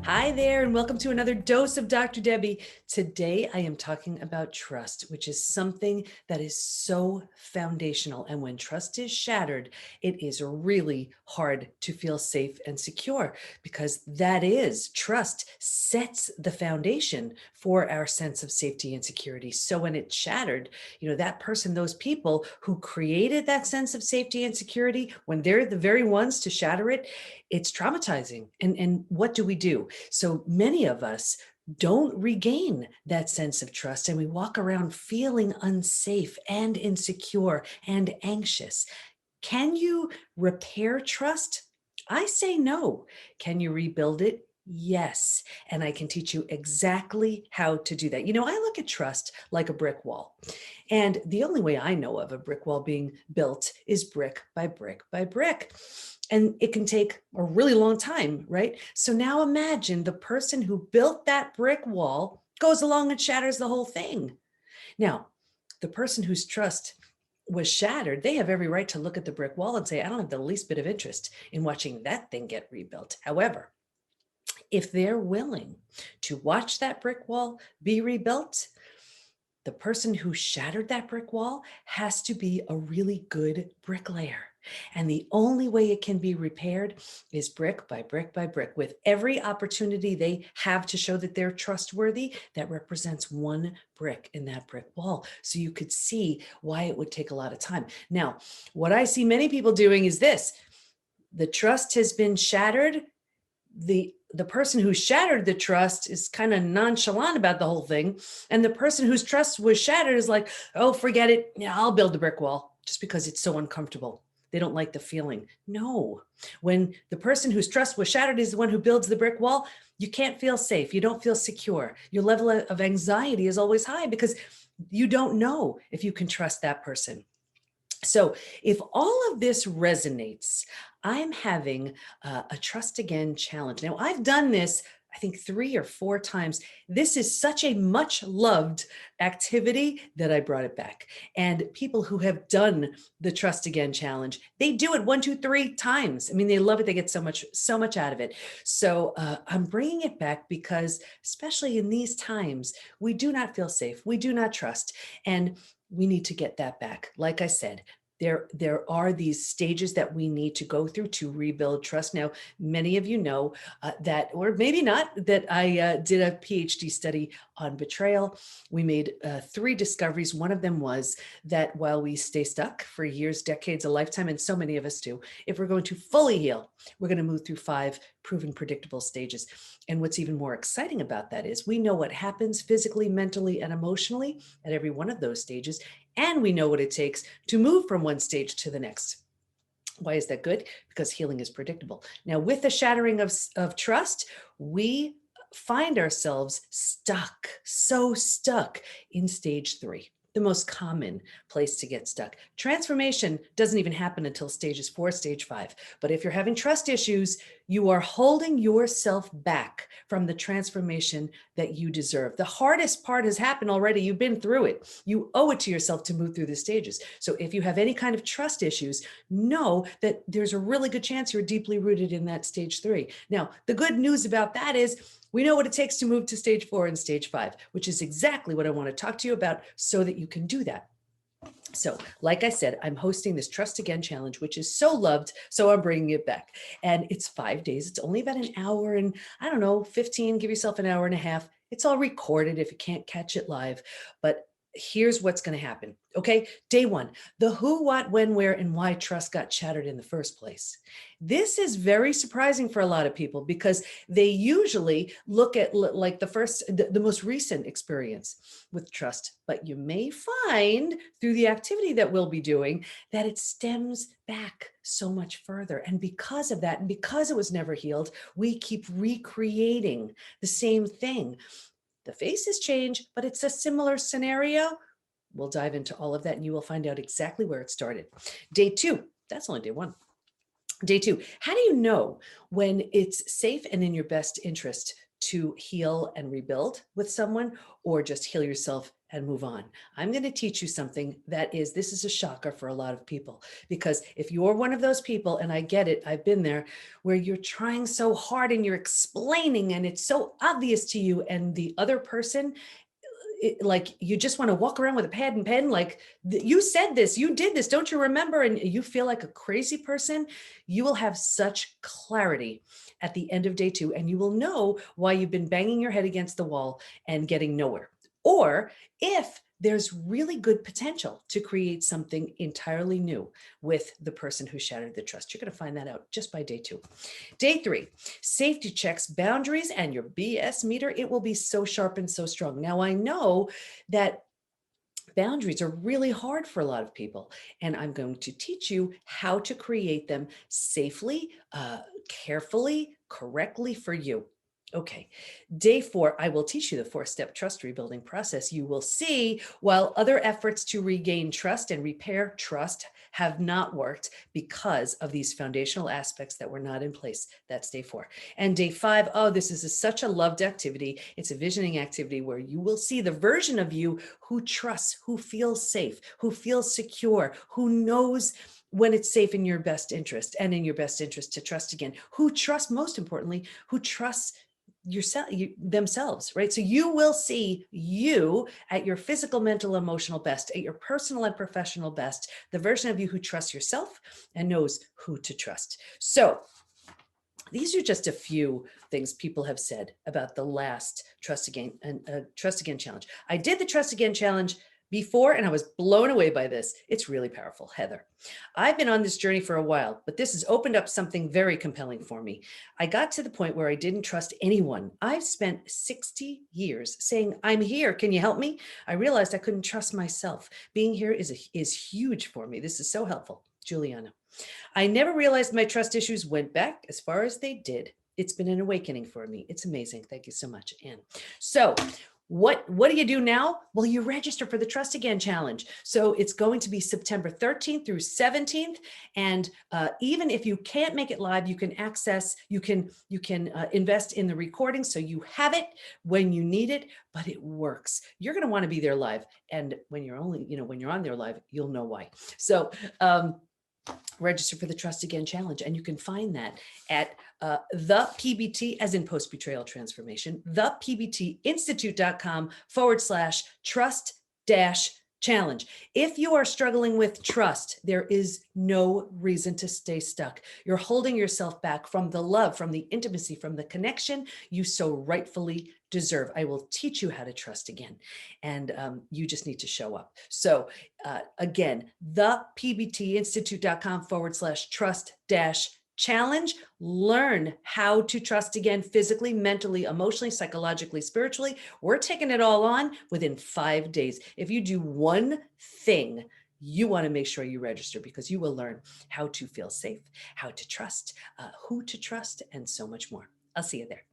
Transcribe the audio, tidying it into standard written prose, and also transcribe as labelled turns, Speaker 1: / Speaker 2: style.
Speaker 1: Hi there, and welcome to another dose of Dr. Debbie. Today, I am talking about trust, which is something that is so foundational. And when trust is shattered, it is really hard to feel safe and secure because that is trust sets the foundation for our sense of safety and security. So when it's shattered, that person, those people who created that sense of safety and security, when they're the very ones to shatter it, it's traumatizing. And what do we do? So many of us don't regain that sense of trust, and we walk around feeling unsafe and insecure and anxious. Can you repair trust? I say no. Can you rebuild it? Yes. And I can teach you exactly how to do that. I look at trust like a brick wall. And the only way I know of a brick wall being built is brick by brick by brick. And it can take a really long time, right? So now imagine the person who built that brick wall goes along and shatters the whole thing. Now, the person whose trust was shattered, they have every right to look at the brick wall and say, I don't have the least bit of interest in watching that thing get rebuilt. However, if they're willing to watch that brick wall be rebuilt, the person who shattered that brick wall has to be a really good bricklayer. And the only way it can be repaired is brick by brick by brick. With every opportunity they have to show that they're trustworthy, that represents one brick in that brick wall. So you could see why it would take a lot of time. Now, what I see many people doing is this: the trust has been shattered. The person who shattered the trust is kind of nonchalant about the whole thing. And the person whose trust was shattered is like, oh, forget it. Yeah, I'll build a brick wall just because it's so uncomfortable. They don't like the feeling. No, when the person whose trust was shattered is the one who builds the brick wall, you can't feel safe. You don't feel secure. Your level of anxiety is always high because you don't know if you can trust that person. So if all of this resonates, I'm having a trust again challenge. Now, I've done this, I think 3 or 4 times. This is such a much loved activity that I brought it back. And people who have done the trust again challenge, they do it 1, 2, 3 times. I mean, they love it. They get so much out of it. So I'm bringing it back because, especially in these times, we do not feel safe. We do not trust. And we need to get that back. Like I said, there are these stages that we need to go through to rebuild trust. Now, many of you know that, or maybe not, that I did a PhD study on betrayal. We made 3 discoveries. One of them was that while we stay stuck for years, decades, a lifetime, and so many of us do, if we're going to fully heal, we're going to move through 5 proven predictable stages. And what's even more exciting about that is we know what happens physically, mentally, and emotionally at every one of those stages. And we know what it takes to move from one stage to the next. Why is that good? Because healing is predictable. Now, with the shattering of trust, we find ourselves stuck, so stuck in stage 3, the most common place to get stuck. Transformation doesn't even happen until stages 4, stage 5. But if you're having trust issues, you are holding yourself back from the transformation that you deserve. The hardest part has happened already. You've been through it. You owe it to yourself to move through the stages. So if you have any kind of trust issues, know that there's a really good chance you're deeply rooted in that stage 3. Now, the good news about that is we know what it takes to move to stage 4 and stage 5, which is exactly what I want to talk to you about so that you can do that. So, like I said, I'm hosting this Trust Again challenge, which is so loved. So I'm bringing it back. And it's 5 days. It's only about an hour and 15, give yourself an hour and a half. It's all recorded if you can't catch it live. But here's what's going to happen. Okay. Day 1, the who, what, when, where, and why trust got shattered in the first place. This is very surprising for a lot of people because they usually look at like the most recent experience with trust, but you may find through the activity that we'll be doing that it stems back so much further. And because of that, and because it was never healed, we keep recreating the same thing. The faces change, but it's a similar scenario. We'll dive into all of that and you will find out exactly where it started. Day 2, that's only day 1. Day 2, how do you know when it's safe and in your best interest to heal and rebuild with someone, or just heal yourself and move on. I'm going to teach you something this is a shocker for a lot of people, because if you're one of those people, and I get it, I've been there, where you're trying so hard and you're explaining and it's so obvious to you, and the other person, like, you just want to walk around with a pad and pen, like, you said this, you did this, don't you remember? And you feel like a crazy person. You will have such clarity at the end of day 2, and you will know why you've been banging your head against the wall and getting nowhere. Or if there's really good potential to create something entirely new with the person who shattered the trust. You're going to find that out just by day 2. Day 3, safety checks, boundaries, and your BS meter. It will be so sharp and so strong. Now, I know that boundaries are really hard for a lot of people, and I'm going to teach you how to create them safely, carefully, correctly for you. Okay, day 4, I will teach you the 4-step trust rebuilding process. You will see, while other efforts to regain trust and repair trust have not worked because of these foundational aspects that were not in place. That's day 4. And day 5, oh, this is such a loved activity. It's a visioning activity where you will see the version of you who trusts, who feels safe, who feels secure, who knows when it's safe in your best interest, and in your best interest to trust again, who trusts, most importantly, who trusts themselves, right? So you will see you at your physical, mental, emotional best, at your personal and professional best, the version of you who trusts yourself and knows who to trust. So these are just a few things people have said about the last Trust Again challenge. I did the Trust Again challenge before, and I was blown away by this. It's really powerful, Heather. I've been on this journey for a while, but this has opened up something very compelling for me. I got to the point where I didn't trust anyone. I've spent 60 years saying, I'm here, can you help me? I realized I couldn't trust myself. Being here is huge for me. This is so helpful. Juliana. I never realized my trust issues went back as far as they did. It's been an awakening for me. It's amazing. Thank you so much, Anne. So what do you do now? Well, you register for the Trust Again Challenge. So it's going to be September 13th through 17th. And even if you can't make it live, you can invest in the recording so you have it when you need it, but it works. You're going to want to be there live. And when you're on there live, you'll know why. So, register for the Trust Again Challenge. And you can find that at the PBT, as in post betrayal transformation, thepbtinstitute.com/trust-challenge. If you are struggling with trust, there is no reason to stay stuck. You're holding yourself back from the love, from the intimacy, from the connection you so rightfully deserve. I will teach you how to trust again. And you just need to show up. So again, thepbtinstitute.com/trust-challenge. Learn how to trust again, physically, mentally, emotionally, psychologically, spiritually. We're taking it all on within 5 days. If you do one thing, you want to make sure you register, because you will learn how to feel safe, how to trust, who to trust, and so much more. I'll see you there.